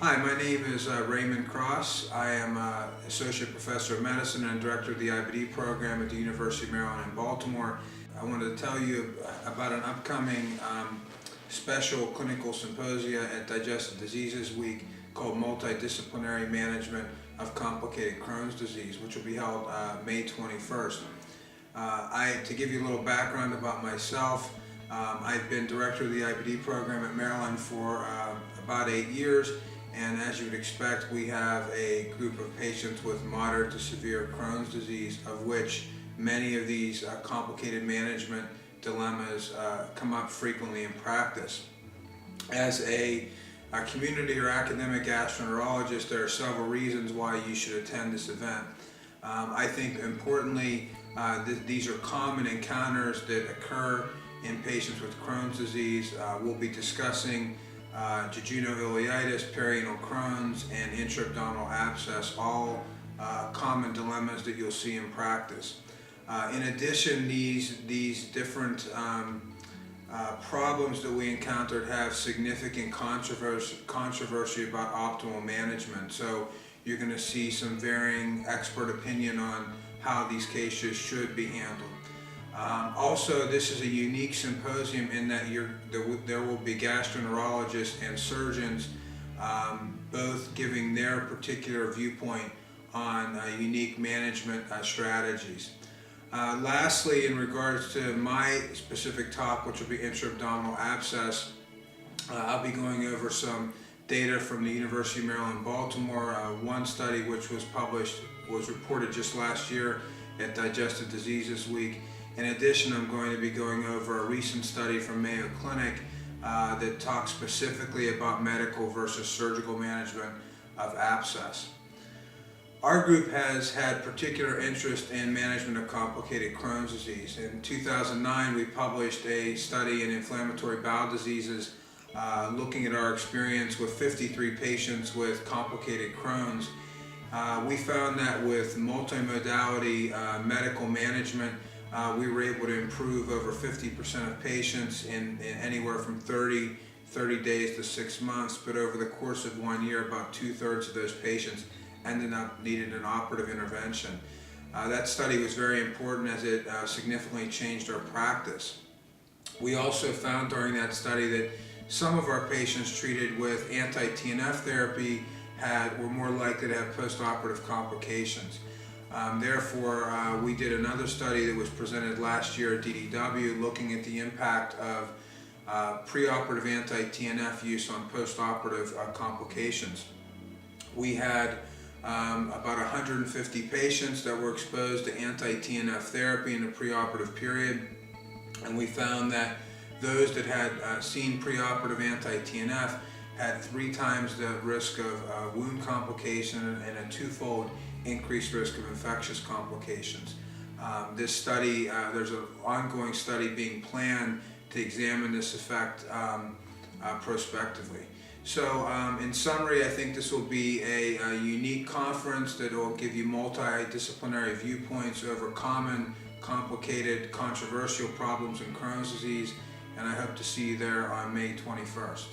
Hi, my name is Raymond Cross. I am Associate Professor of Medicine and Director of the IBD program at the University of Maryland in Baltimore. I wanted to tell you about an upcoming special clinical symposia at Digestive Diseases Week called Multidisciplinary Management of Complicated Crohn's Disease, which will be held May 21st. To give you a little background about myself, I've been Director of the IBD program at Maryland for about 8 years. And as you would expect, we have a group of patients with moderate to severe Crohn's disease, of which many of these complicated management dilemmas come up frequently in practice. As a community or academic gastroenterologist, there are several reasons why you should attend this event. I think importantly, these are common encounters that occur in patients with Crohn's disease. We'll be discussing jejunal-ileitis, perianal Crohn's, and intra-abdominal abscess, all common dilemmas that you'll see in practice. In addition, these different problems that we encountered have significant controversy about optimal management. So you're going to see some varying expert opinion on how these cases should be handled. Also, this is a unique symposium in that there will be gastroenterologists and surgeons both giving their particular viewpoint on unique management strategies. Lastly, in regards to my specific talk, which will be intra-abdominal abscess, I'll be going over some data from the University of Maryland, Baltimore. One study which was reported just last year at Digestive Diseases Week. In addition, I'm going to be going over a recent study from Mayo Clinic that talks specifically about medical versus surgical management of abscess. Our group has had particular interest in management of complicated Crohn's disease. In 2009, we published a study in inflammatory bowel diseases looking at our experience with 53 patients with complicated Crohn's. We found that with multi-modality medical management, we were able to improve over 50% of patients in anywhere from 30 days to 6 months, but over the course of 1 year, about 2/3 of those patients ended up needing an operative intervention. That study was very important as it significantly changed our practice. We also found during that study that some of our patients treated with anti-TNF therapy were more likely to have post-operative complications. Therefore, we did another study that was presented last year at DDW looking at the impact of preoperative anti-TNF use on post-operative complications. We had about 150 patients that were exposed to anti-TNF therapy in the preoperative period, and we found that those that had seen preoperative anti-TNF had 3 times the risk of wound complication and a 2-fold increased risk of infectious complications. This study, there's an ongoing study being planned to examine this effect prospectively. So in summary, I think this will be a unique conference that will give you multidisciplinary viewpoints over common, complicated, controversial problems in Crohn's disease, and I hope to see you there on May 21st.